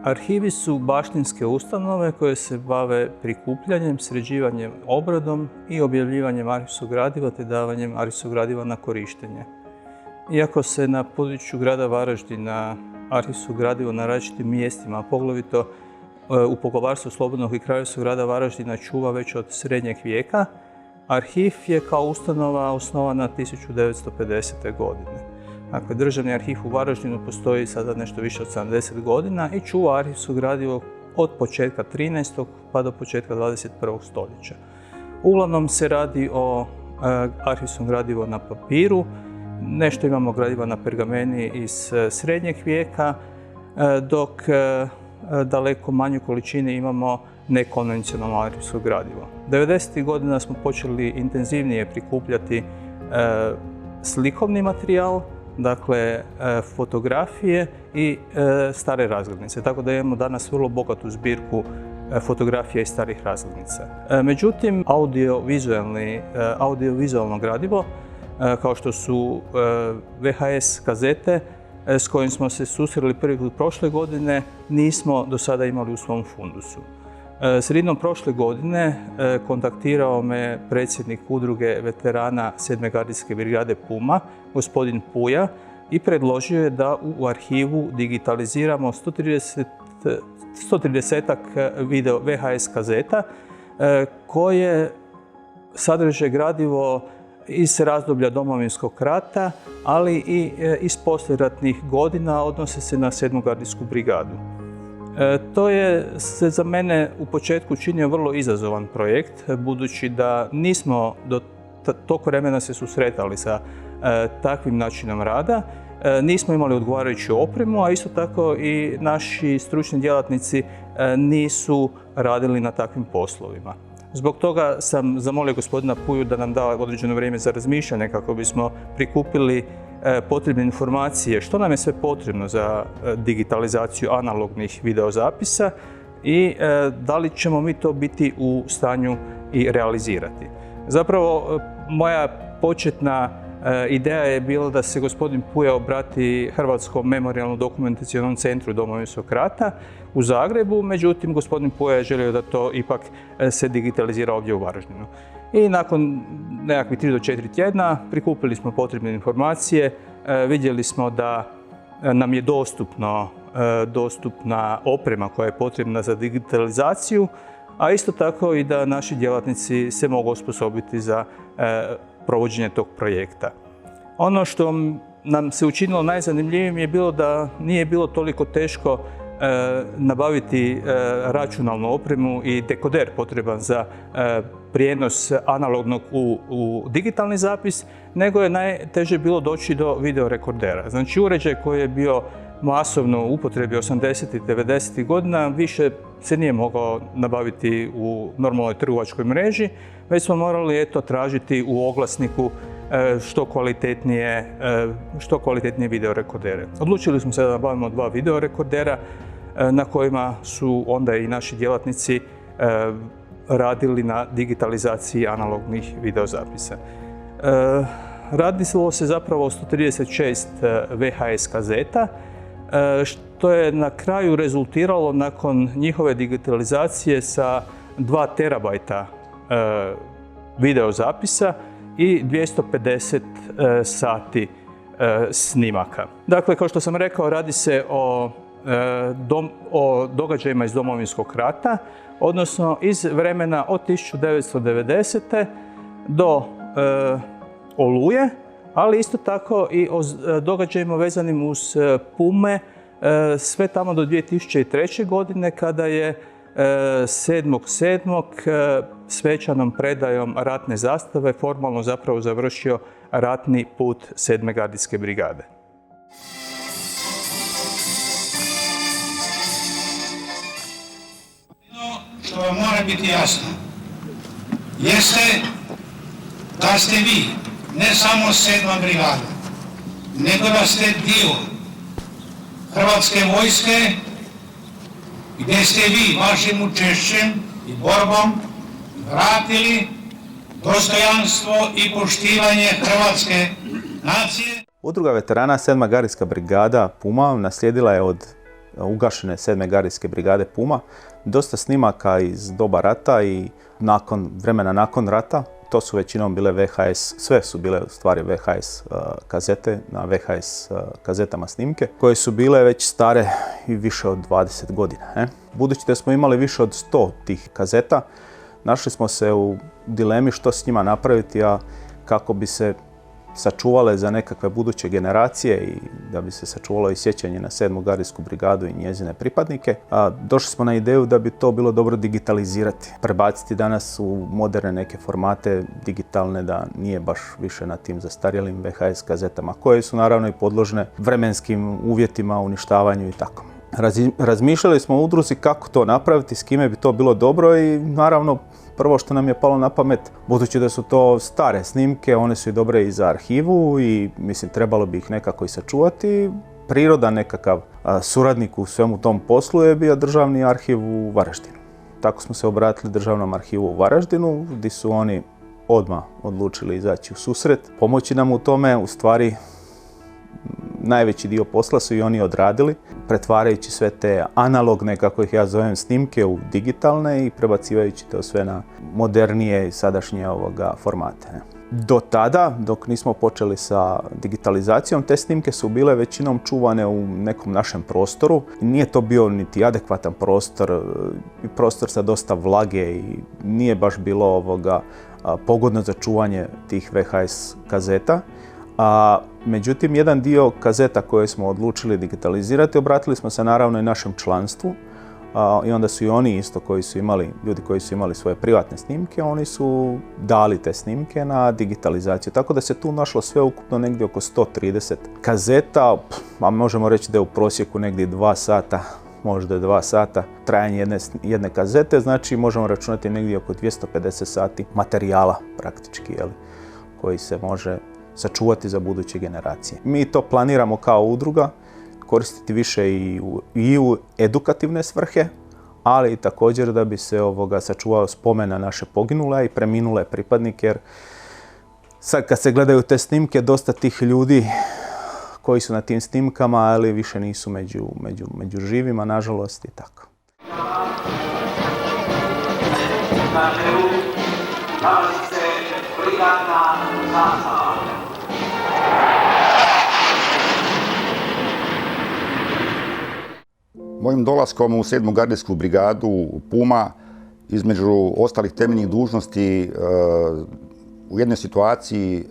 Arhivi su baštinske ustanove koje se bave prikupljanjem, sređivanjem, obradom i objavljivanjem arhivskog gradiva te davanjem arhivskog gradiva na korištenje. Iako se na području grada Varaždina arhivsko gradivo na različitim mjestima, a poglavito u Poglavarstvu Slobodnog i Kraljevskog grada Varaždina čuva već od srednjeg vijeka, arhiv je kao ustanova osnovana 1950. godine. Dakle, Državni arhiv u Varaždinu postoji sada nešto više od 70 godina i čuva arhivsko gradivo od početka 13. pa do početka 21. stoljeća. Uglavnom se radi o arhivskom gradivu na papiru, nešto imamo gradiva na pergameni iz srednjeg vijeka, dok daleko manju količini imamo nekonvencionalno arhivsko gradivo. 90. godina smo počeli intenzivnije prikupljati slikovni materijal, dakle fotografije i stare razglednice, tako da imamo danas vrlo bogatu zbirku fotografija i starih razglednica. Međutim, audiovizualno gradivo, kao što su VHS kazete, s kojim smo se susreli prvi put prošle godine, nismo do sada imali u svom fundusu. Sredinom prošle godine kontaktirao me predsjednik udruge veterana 7. gardijske brigade Puma, gospodin Puja, i predložio je da u arhivu digitaliziramo 130-ak video VHS kazeta koje sadrže gradivo iz razdoblja Domovinskog rata, ali i iz poslijeratnih godina, odnose se na 7. gardijsku brigadu. To je se za mene u početku činio vrlo izazovan projekt, budući da nismo do tog vremena se susretali sa takvim načinom rada, nismo imali odgovarajuću opremu, a isto tako i naši stručni djelatnici nisu radili na takvim poslovima. Zbog toga sam zamolio gospodina Puju da nam da određeno vrijeme za razmišljanje kako bismo prikupili potrebne informacije što nam je sve potrebno za digitalizaciju analognih videozapisa i da li ćemo mi to biti u stanju i realizirati. Zapravo, moja početna ideja je bila da se gospodin Puja obrati Hrvatskom memorijalno-dokumentacionom centru Domovinskog rata u Zagrebu, međutim, gospodin Puja je želio da to ipak se digitalizira ovdje u Varaždinu. I nakon nekakvih 3 do 4 tjedna prikupili smo potrebne informacije, vidjeli smo da nam je dostupna oprema koja je potrebna za digitalizaciju, a isto tako i da naši djelatnici se mogu osposobiti za provođenje tog projekta. Ono što nam se učinilo najzanimljivijim je bilo da nije bilo toliko teško nabaviti računalnu opremu i dekoder potreban za prijenos analognog u digitalni zapis, nego je najteže bilo doći do videorekordera. Znači, uređaj koji je bio masovno u upotrebi 80. i 90. godina više se nije mogao nabaviti u normalnoj trgovačkoj mreži, već smo morali tražiti u oglasniku što kvalitetnije videorekordere. Odlučili smo se da nabavimo 2 videorekordera na kojima su onda i naši djelatnici radili na digitalizaciji analognih videozapisa. Radilo se zapravo o 136 VHS kazeta, što je na kraju rezultiralo nakon njihove digitalizacije sa 2 terabajta videozapisa i 250 sati snimaka. Dakle, kao što sam rekao, radi se o događajima iz Domovinskog rata, odnosno iz vremena od 1990. do Oluje, ali isto tako i o događajima vezanim uz Pume, sve tamo do 2003. godine kada je 7.7. svečanom predajom ratne zastave formalno zapravo završio ratni put 7. gardijske brigade. Što vam mora biti jasno, jeste da ste vi ne samo 7. brigada, nego da ste dio Hrvatske vojske, gdje ste vi vašim učešćem i borbom vratili dostojanstvo i poštivanje hrvatske nacije. Udruga veterana 7. gardijska brigada Puma naslijedila je od ugašene 7. gardijske brigade Puma. Dosta snimaka iz doba rata i vremena nakon rata. To su većinom bile VHS, sve su bile u stvari VHS kazete, na VHS kazetama snimke, koje su bile već stare i više od 20 godina. Budući da smo imali više od 100 tih kazeta, našli smo se u dilemi što s njima napraviti, a kako bi se sačuvale za nekakve buduće generacije i da bi se sačuvalo i sjećanje na 7. gardijsku brigadu i njezine pripadnike. Došli smo na ideju da bi to bilo dobro digitalizirati, prebaciti danas u moderne neke formate digitalne, da nije baš više na tim zastarjelim VHS kazetama, koje su naravno i podložne vremenskim uvjetima, uništavanju i tako. Razmišljali smo u udruzi kako to napraviti, s kime bi to bilo dobro i naravno prvo što nam je palo na pamet, budući da su to stare snimke, one su i dobre i za arhivu i mislim trebalo bi ih nekako i sačuvati. Prirodan nekakav suradnik u svemu tom poslu je bio Državni arhiv u Varaždinu. Tako smo se obratili Državnom arhivu u Varaždinu, gdje su oni odmah odlučili izaći u susret, pomoći nam u tome. U stvari najveći dio posla su i oni odradili, pretvarajući sve te analogne, kako ih ja zovem, snimke u digitalne i prebacivajući to sve na modernije i sadašnje formate. Do tada, dok nismo počeli sa digitalizacijom, te snimke su bile većinom čuvane u nekom našem prostoru. Nije to bio niti adekvatan prostor sa dosta vlage i nije baš bilo pogodno za čuvanje tih VHS kazeta. Međutim, jedan dio kazeta koje smo odlučili digitalizirati, obratili smo se naravno i našem članstvu i onda su i oni isto ljudi koji su imali svoje privatne snimke, oni su dali te snimke na digitalizaciju. Tako da se tu našlo sve ukupno negdje oko 130 kazeta, a možemo reći da je u prosjeku negdje 2 sata, možda 2 sata trajanje jedne kazete, znači možemo računati negdje oko 250 sati materijala praktički, koji se može sačuvati za buduće generacije. Mi to planiramo kao udruga koristiti više i u edukativne svrhe, ali i također da bi se sačuvao spomen na naše poginule i preminule pripadnike, jer sad kad se gledaju te snimke, dosta tih ljudi koji su na tim snimkama, ali više nisu među živima, nažalost, i tako. Na čelu nalazi se brigadna zastava. Mojim dolaskom u 7. gardijsku brigadu Puma, između ostalih temeljnih dužnosti, u jednoj situaciji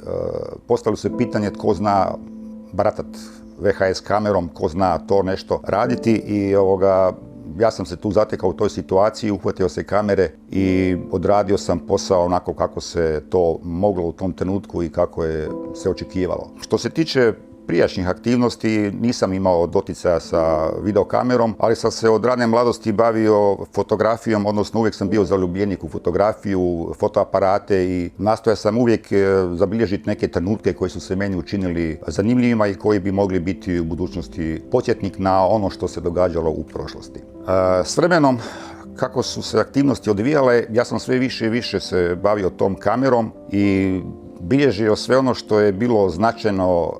postavilo se pitanje tko zna baratat VHS kamerom, tko zna to nešto raditi i ja sam se tu zatekao u toj situaciji, uhvatio se kamere i odradio sam posao onako kako se to moglo u tom trenutku i kako je se očekivalo. Što se tiče prijašnjih aktivnosti nisam imao doticaja sa videokamerom, ali sam se od rane mladosti bavio fotografijom, odnosno uvijek sam bio zaljubljenik u fotografiju, fotoaparate i nastojao sam uvijek zabilježiti neke trenutke koji su se meni učinili zanimljivima i koji bi mogli biti u budućnosti podsjetnik na ono što se događalo u prošlosti. S vremenom, kako su se aktivnosti odvijale, ja sam sve više i više se bavio tom kamerom i bilježio sve ono što je bilo značajno.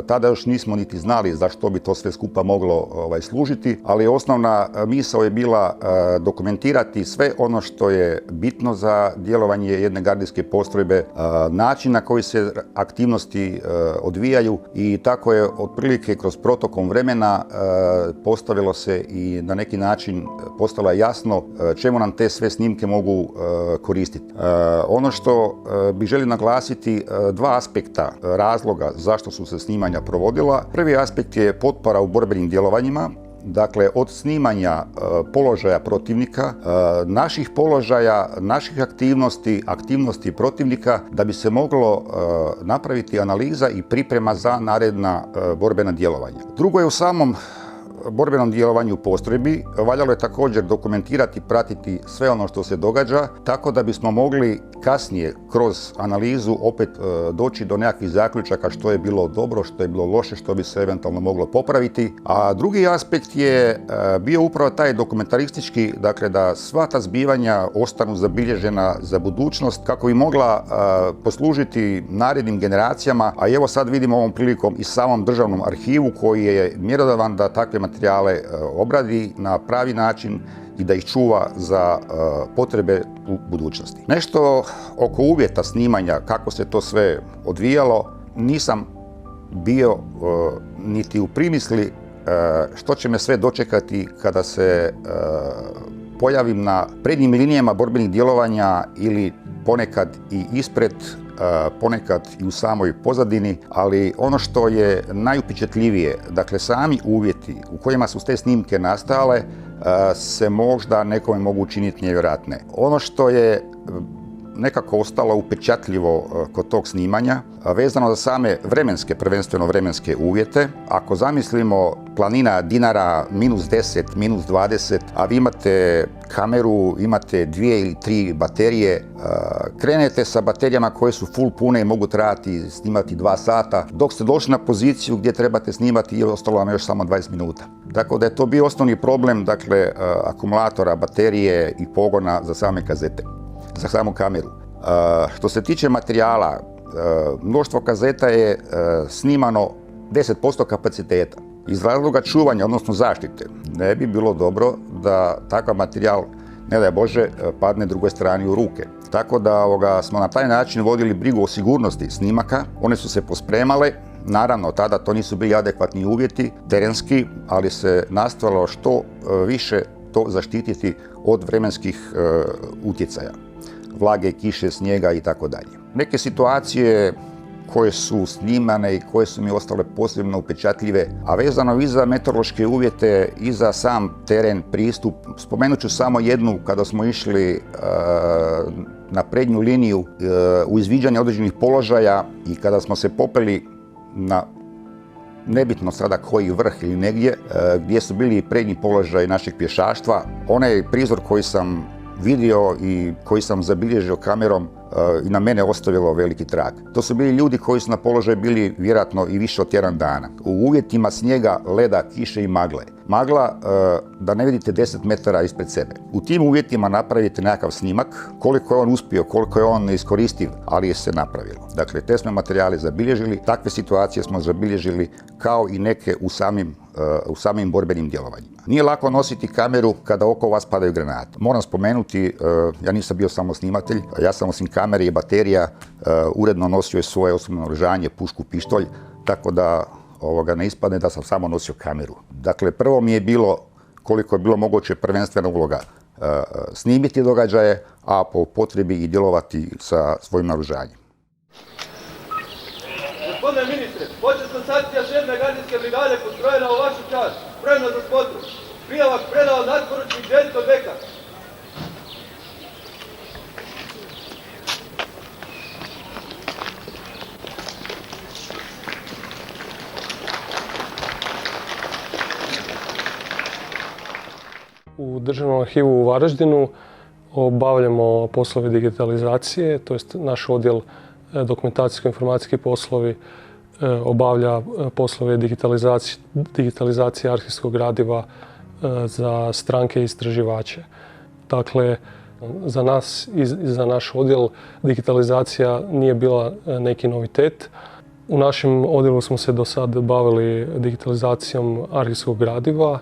Tada još nismo niti znali za što bi to sve skupa moglo služiti, ali osnovna misao je bila dokumentirati sve ono što je bitno za djelovanje jedne gardijske postrojbe, način na koji se aktivnosti odvijaju i tako je otprilike kroz protokom vremena postavilo se i na neki način postalo jasno čemu nam te sve snimke mogu koristiti. Ono što bih želio naglasiti, dva aspekta razloga zašto su se snimanja provodila. Prvi aspekt je potpora u borbenim djelovanjima, dakle od snimanja položaja protivnika, naših položaja, naših aktivnosti protivnika, da bi se moglo napraviti analiza i priprema za naredna borbena djelovanja. Drugo je u samom borbenom djelovanju postrojbi valjalo je također dokumentirati, pratiti sve ono što se događa, tako da bismo mogli kasnije kroz analizu opet doći do nekakvih zaključaka što je bilo dobro, što je bilo loše, što bi se eventualno moglo popraviti. A drugi aspekt je bio upravo taj dokumentaristički, dakle da sva ta zbivanja ostanu zabilježena za budućnost kako bi mogla poslužiti narednim generacijama, a evo sad vidimo ovom prilikom i samom Državnom arhivu koji je mjerodavan da takve materijale obradi na pravi način i da ih čuva za potrebe u budućnosti. Nešto oko uvjeta snimanja, kako se to sve odvijalo, nisam bio niti u primisli što će me sve dočekati kada se pojavim na prednjim linijama borbenih djelovanja ili ponekad i ispred, ponekad i u samoj pozadini, ali ono što je najupečatljivije, dakle sami uvjeti u kojima su te snimke nastale se možda nekome mogu učiniti nevjerojatne. Ono što je nekako ostalo upečatljivo kod tog snimanja, vezano za same vremenske, prvenstveno vremenske uvjete. Ako zamislimo planina Dinara -10, -20, a vi imate kameru, imate 2 ili 3 baterije, krenete sa baterijama koje su full pune i mogu snimati 2 sata, dok ste došli na poziciju gdje trebate snimati i ostalo vam još samo 20 minuta. Tako da je to bio osnovni problem, dakle, akumulatora, baterije i pogona za same kazete, za samu kameru. Što se tiče materijala, mnoštvo kazeta je snimano 10% kapaciteta. Iz razloga čuvanja, odnosno zaštite, ne bi bilo dobro da takav materijal, ne daj Bože, padne drugoj strani u ruke. Tako da smo na taj način vodili brigu o sigurnosti snimaka. One su se pospremale. Naravno, tada to nisu bili adekvatni uvjeti, terenski, ali se nastojalo što više to zaštititi od vremenskih utjecaja. Vlage, kiše, snijega i tako dalje. Neke situacije koje su snimane i koje su mi ostale posebno upečatljive, a vezano i za meteorološke uvjete i za sam teren, pristup. Spomenut ću samo jednu kada smo išli na prednju liniju u izviđanje određenih položaja i kada smo se popeli na nebitno sada koji vrh ili negdje, gdje su bili prednji položaj našeg pješaštva. Onaj prizor koji sam vidio i koji sam zabilježio kamerom i na mene ostavilo veliki trag. To su bili ljudi koji su na položaju bili vjerojatno i više od tjedan dana. U uvjetima snijega, leda, kiše i magle. Magla da ne vidite 10 metara ispred sebe. U tim uvjetima napravite nekakav snimak, koliko je on uspio, koliko je on iskoristiv, ali je se napravilo. Dakle, te smo materijale zabilježili, takve situacije smo zabilježili kao i neke u samim borbenim djelovanjima. Nije lako nositi kameru kada oko vas padaju granate. Moram spomenuti, ja nisam bio samo snimatelj, ja sam osim kamere i baterija uredno nosio i svoje osobno naoružanje, pušku, pištolj, tako da ne ispadne da sam samo nosio kameru. Dakle, prvo mi je bilo, koliko je bilo moguće, prvenstvena uloga snimiti događaje, a po potrebi i djelovati sa svojim naoružanjem. Gospodine ministre, početna stacija 7. gardijske brigade postrojena u vašu čast, spremna za spotru. Prijavak predao natporučnik Željko Bekar. U Državnom arhivu u Varaždinu obavljamo poslove digitalizacije, to jest naš odjel dokumentacijsko-informacijski poslovi obavlja poslove digitalizacije arhivskog gradiva za stranke i istraživače. Dakle, za nas i za naš odjel digitalizacija nije bila neki novitet. U našem odjelu smo se do sad bavili digitalizacijom arhivskog gradiva,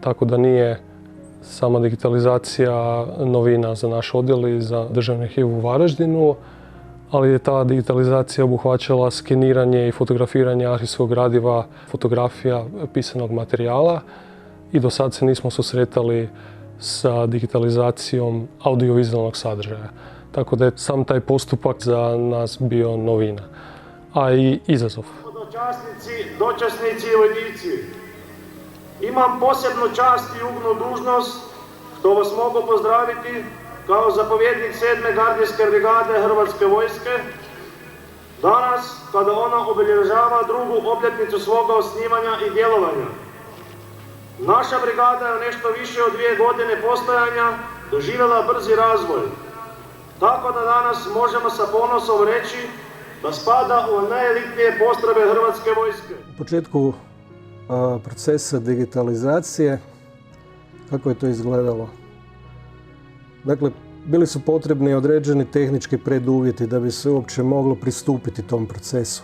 tako da nije sama digitalizacija novina za naš odjel i za Državni arhiv u Varaždinu, ali je ta digitalizacija obuhvaćala skeniranje i fotografiranje arhivskog gradiva, fotografija pisanog materijala i do sad se nismo susretali sa digitalizacijom audiovizualnog sadržaja. Tako da je sam taj postupak za nas bio novina, a i izazov. Dočasnici, dočasnici i vojnici, imam posebnu čast i uglednu dužnost što vas mogu pozdraviti kao zapovjednik 7. gardijske brigade Hrvatske vojske, danas kada ona obilježava 2. obljetnicu svoga osnivanja i djelovanja. Naša brigada je nešto više od 2 godine postojanja doživjela brzi razvoj, tako da danas možemo sa ponosom reći da spada u najelitnije postrojbe Hrvatske vojske. U početku procesa digitalizacije, kako je to izgledalo? Dakle, bili su potrebni određeni tehnički preduvjeti da bi se uopće moglo pristupiti tom procesu.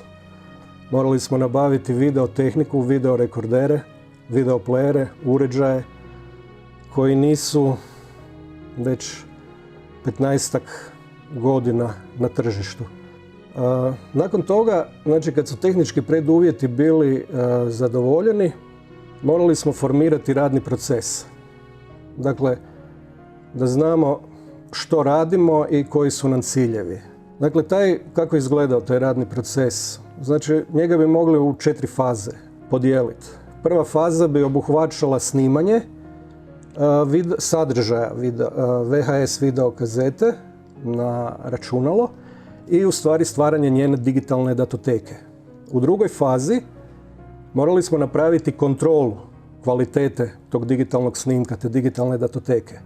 Morali smo nabaviti videotehniku, videorekordere, videoplayere, uređaje koji nisu već 15-ak godina na tržištu. Nakon toga, znači kad su tehnički preduvjeti bili zadovoljeni, morali smo formirati radni proces. Dakle, da znamo što radimo i koji su nam ciljevi. Dakle, kako je izgledao taj radni proces? Znači, njega bi mogli u 4 faze podijeliti. Prva faza bi obuhvaćala snimanje sadržaja VHS videokazete na računalo i u stvari stvaranje njene digitalne datoteke. U drugoj fazi morali smo napraviti kontrolu kvalitete tog digitalnog snimka, te digitalne datoteke.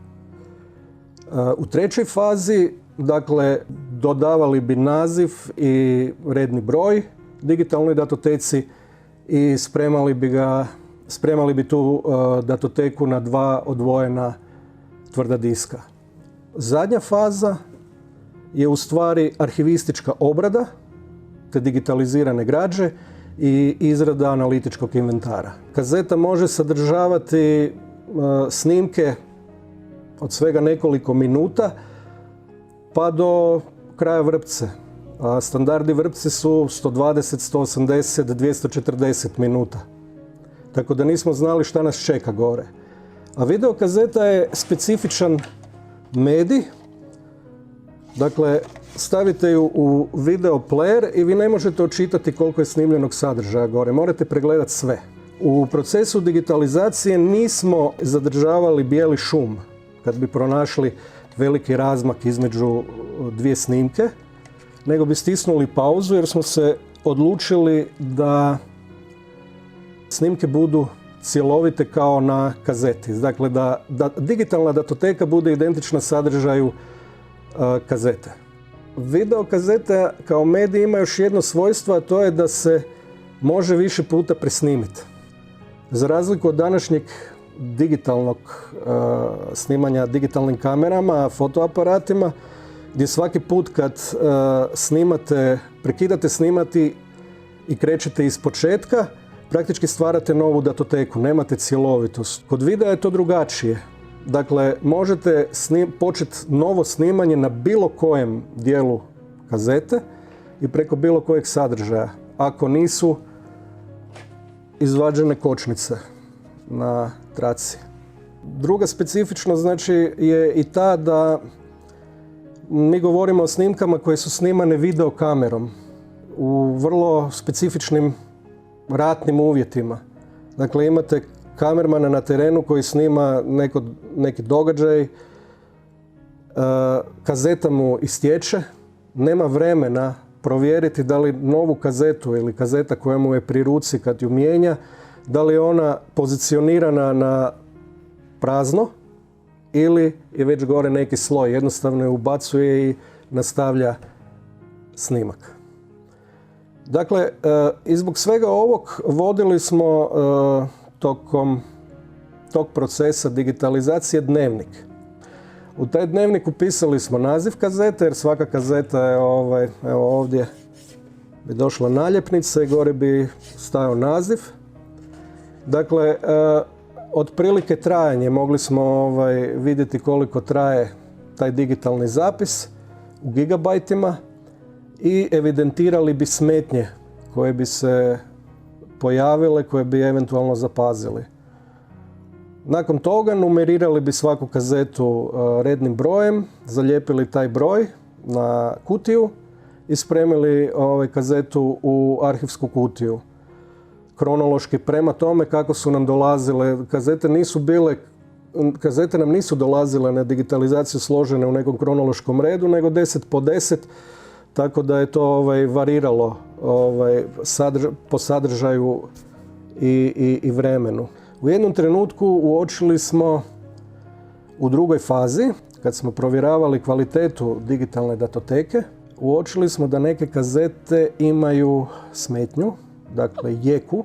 U trećoj fazi, dakle, dodavali bi naziv i redni broj digitalnoj datoteci i spremali bi tu datoteku na 2 odvojena tvrda diska. Zadnja faza je u stvari arhivistička obrada te digitalizirane građe i izrada analitičkog inventara. Kazeta može sadržavati snimke od svega nekoliko minuta pa do kraja vrpce. A standardni vrpci su 120, 180, 240 minuta. Tako da nismo znali šta nas čeka gore. A videokazeta je specifičan medij. Dakle, stavite ju u video player i vi ne možete očitati koliko je snimljenog sadržaja gore. Morate pregledati sve. U procesu digitalizacije nismo zadržavali bijeli šum kad bi pronašli veliki razmak između 2 snimke, nego bi stisnuli pauzu jer smo se odlučili da snimke budu cjelovite kao na kazeti. Dakle, da digitalna datoteka bude identična sadržaju kazete. Videokazeta kao medij ima još jedno svojstvo, a to je da se može više puta presnimiti. Za razliku od današnjeg digitalnog snimanja digitalnim kamerama, fotoaparatima, gdje svaki put kad prekidate snimati i krećete iz početka, praktički stvarate novu datoteku, nemate cjelovitost. Kod videa je to drugačije. Dakle, možete početi novo snimanje na bilo kojem dijelu kazete i preko bilo kojeg sadržaja, ako nisu izvađene kočnice na traci. Druga specifičnost znači je i ta da mi govorimo o snimkama koje su snimane videokamerom u vrlo specifičnim ratnim uvjetima. Dakle, imate kamermana na terenu koji snima neki događaj, kazeta mu istječe, nema vremena provjeriti da li novu kazetu ili kazeta koja mu je pri ruci kad ju mijenja, da li je ona pozicionirana na prazno ili je već gore neki sloj. Jednostavno je ubacuje i nastavlja snimak. Dakle, i zbog svega ovog vodili smo tokom tog procesa digitalizacije dnevnik. U taj dnevnik upisali smo naziv kazete, jer svaka kazeta je evo ovdje bi došla naljepnica i gore bi stajao naziv. Dakle, otprilike trajanje mogli smo vidjeti koliko traje taj digitalni zapis u gigabajtima i evidentirali bi smetnje koje bi se pojavile, koje bi eventualno zapazili. Nakon toga numerirali bi svaku kazetu rednim brojem, zalijepili taj broj na kutiju i spremili kazetu u arhivsku kutiju. Kronološki prema tome kako su nam dolazile, kazete nam nisu dolazile na digitalizaciju složene u nekom kronološkom redu, nego 10 po 10, tako da je to variralo po sadržaju i vremenu. U jednom trenutku uočili smo u drugoj fazi, kad smo provjeravali kvalitetu digitalne datoteke, uočili smo da neke kazete imaju smetnju, dakle jeku.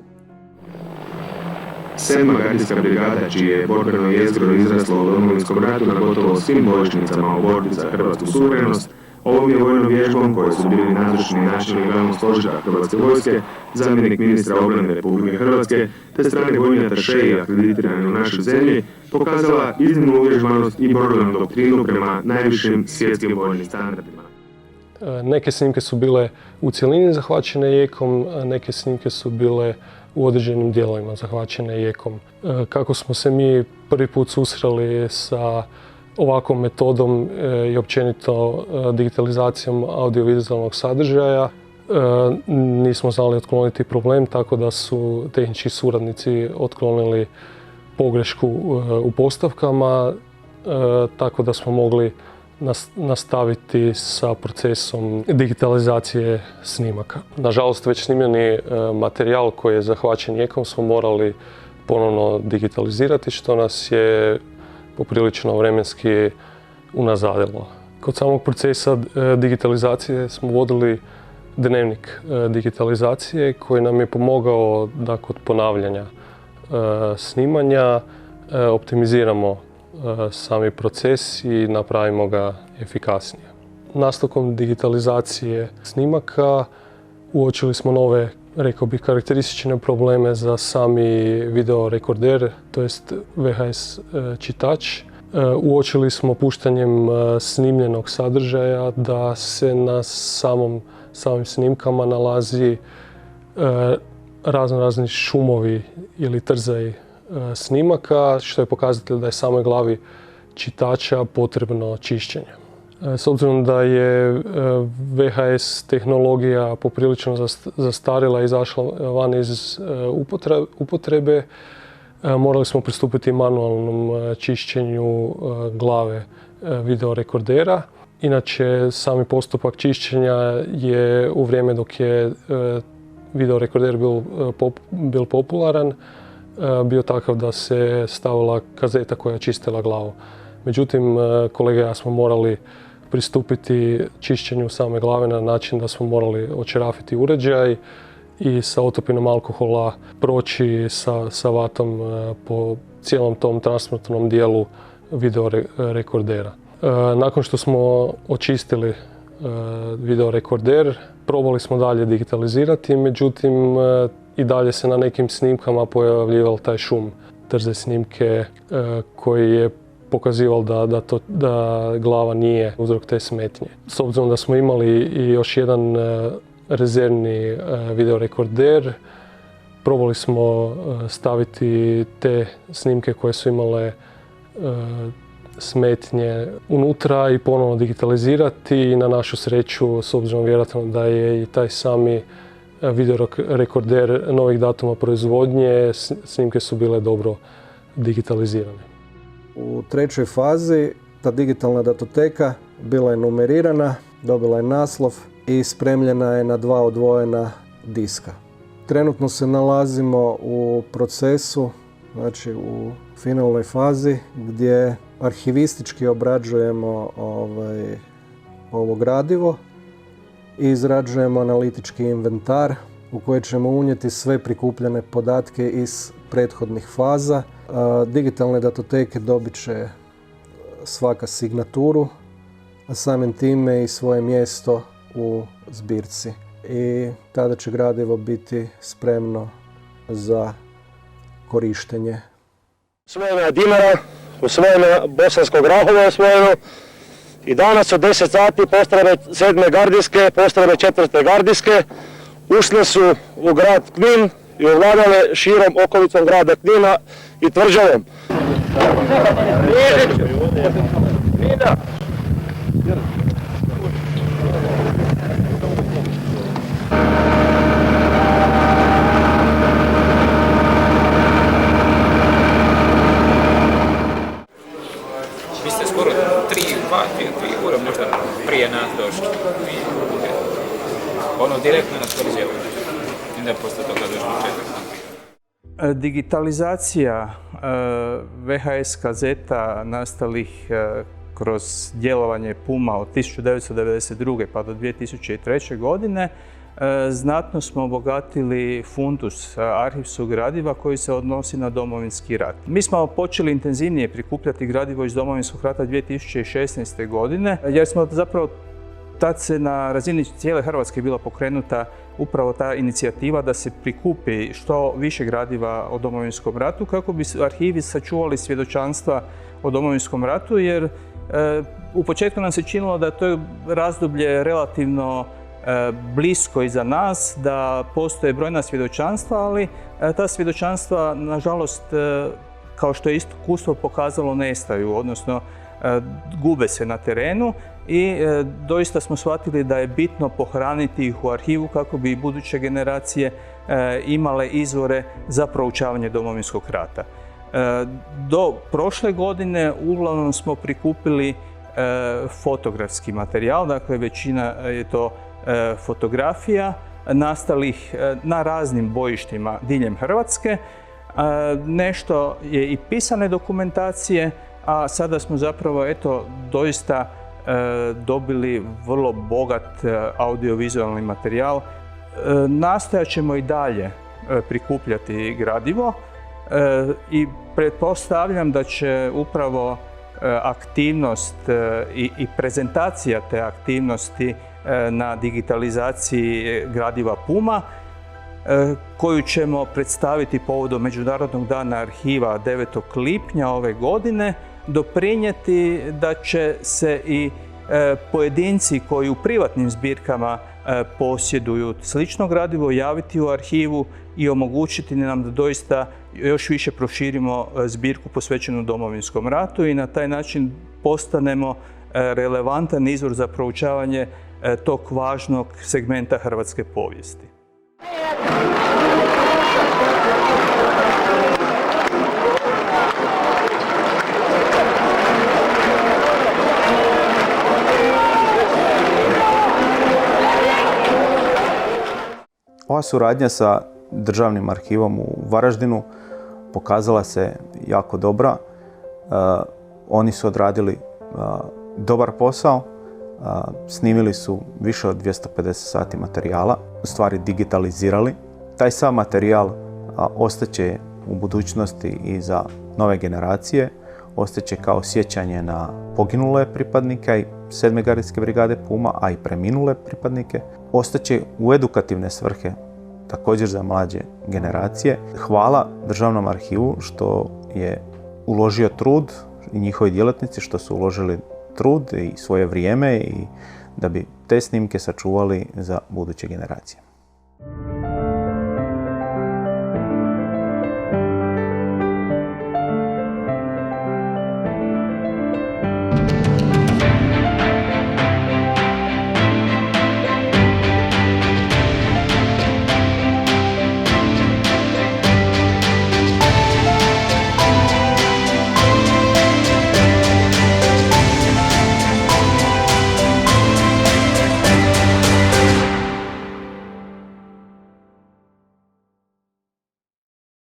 7. gardijska brigada, čije je borbeno jezgro izraslo u Domovinskom ratu na gotovo svim bojišnicama u borbi za hrvatsku suverenost, Ovom je vojnom vježbom koje su bili nazočni načelnik glavnog stožera Hrvatske vojske, zamjenik ministra obrane Republike Hrvatske, te strane vojni atašeji akreditirani u našoj zemlji, pokazala iznimnu uvježbanost i borbenu doktrinu prema najvišim svjetskim vojnim standardima. Neke snimke su bile u cjelini zahvaćene jekom, a neke snimke su bile u određenim dijelovima zahvaćene jekom. Kako smo se mi prvi put susreli sa ovakvom metodom i općenito digitalizacijom audiovizualnog sadržaja, nismo znali otkloniti problem, tako da su tehnički suradnici otklonili pogrešku u postavkama, tako da smo mogli nastaviti sa procesom digitalizacije snimaka. Nažalost, već snimljeni materijal koji je zahvaćen jekom smo morali ponovno digitalizirati, što nas je poprilično vremenski unazadilo. Kod samog procesa digitalizacije smo vodili dnevnik digitalizacije koji nam je pomogao da kod ponavljanja snimanja optimiziramo sami proces i napravimo ga efikasnije. Nastavkom digitalizacije snimaka uočili smo nove, rekao bih, karakteristične probleme za sami video rekorder, to jest VHS čitač. Uočili smo puštanjem snimljenog sadržaja da se na samim snimkama nalazi razni šumovi ili trzaji snimaka, što je pokazatelj da je samoj glavi čitača potrebno čišćenje. S obzirom da je VHS tehnologija poprilično zastarjela i izašla van iz upotrebe, morali smo pristupiti manualnom čišćenju glave videorekordera. Inače, sami postupak čišćenja je u vrijeme dok je videorekorder bil popularan, bio takav da se stavila kazeta koja je čistila glavu. Međutim, kolega i ja smo morali pristupiti čišćenju same glave na način da smo morali očerafiti uređaj i sa otopinom alkohola proći sa vatom po cijelom tom transportnom dijelu videorekordera. Nakon što smo očistili videorekorder, probali smo dalje digitalizirati, međutim i dalje se na nekim snimkama pojavljival taj šum trze snimke koji je pokazivao da glava nije uzrok te smetnje. S obzirom da smo imali i još jedan rezervni videorekorder, probali smo staviti te snimke koje su imale smetnje unutra i ponovno digitalizirati i na našu sreću, s obzirom vjerojatno da je i taj sami videorekorder novih datuma proizvodnje, snimke su bile dobro digitalizirane. U trećoj fazi ta digitalna datoteka bila je numerirana, dobila je naslov i spremljena je na 2 odvojena diska. Trenutno se nalazimo u procesu, znači u finalnoj fazi gdje arhivistički obrađujemo ovo gradivo i izrađujemo analitički inventar u koji ćemo unijeti sve prikupljene podatke iz prethodnih faza. Digitalne datoteke dobit će svaka signaturu, a samim time i svoje mjesto u zbirci. I tada će gradivo biti spremno za korištenje. Osvojena je Dinara, osvojena je Bosansko Grahovo osvojeno i danas od 10 sati postrojbe 7. gardijske, postrojbe 4. gardijske ušle su u grad Knin i ovladale širom okolicom grada Knina i tvrđavom. Vi ste skoro 3 ure možda prije nas došli. Ono direktno nas porizjevaju. I da posle toga došli u četvrtak. Digitalizacija VHS kazeta nastalih kroz djelovanje Puma od 1992. pa do 2003. godine znatno smo obogatili fundus arhivskog gradiva koji se odnosi na Domovinski rat. Mi smo počeli intenzivnije prikupljati gradivo iz Domovinskog rata 2016. godine jer smo zapravo Tad se na razini cijele Hrvatske bila pokrenuta upravo ta inicijativa da se prikupi što više gradiva o Domovinskom ratu kako bi arhivi sačuvali svjedočanstva o Domovinskom ratu, jer u početku nam se činilo da to je razdoblje relativno blisko iza nas, da postoje brojna svjedočanstva, ali ta svjedočanstva, nažalost, kao što je iskustvo pokazalo, nestaju, odnosno gube se na terenu i doista smo shvatili da je bitno pohraniti ih u arhivu kako bi buduće generacije imale izvore za proučavanje Domovinskog rata. Do prošle godine uglavnom smo prikupili fotografski materijal, dakle većina je to fotografija nastalih na raznim bojištima diljem Hrvatske. Nešto je i pisane dokumentacije, a sada smo zapravo doista dobili vrlo bogat audiovizualni materijal. Nastojat ćemo i dalje prikupljati gradivo i pretpostavljam da će upravo aktivnost i prezentacija te aktivnosti na digitalizaciji gradiva Puma, koju ćemo predstaviti povodom Međunarodnog dana arhiva 9. lipnja ove godine, doprinijeti da će se i pojedinci koji u privatnim zbirkama posjeduju slično gradivo javiti u arhivu i omogućiti nam da doista još više proširimo zbirku posvećenu Domovinskom ratu i na taj način postanemo relevantan izvor za proučavanje tog važnog segmenta hrvatske povijesti. Ova suradnja sa Državnim arhivom u Varaždinu pokazala se jako dobra. Oni su odradili dobar posao, snimili su više od 250 sati materijala, u stvari digitalizirali. Taj sav materijal ostaće u budućnosti i za nove generacije, ostaće kao sjećanje na poginule pripadnike i 7. gardijske brigade Puma, a i preminule pripadnike. Ostaće u edukativne svrhe, također za mlađe generacije. Hvala Državnom arhivu što je uložio trud i njihovi djelatnici što su uložili trud i svoje vrijeme i da bi te snimke sačuvali za buduće generacije.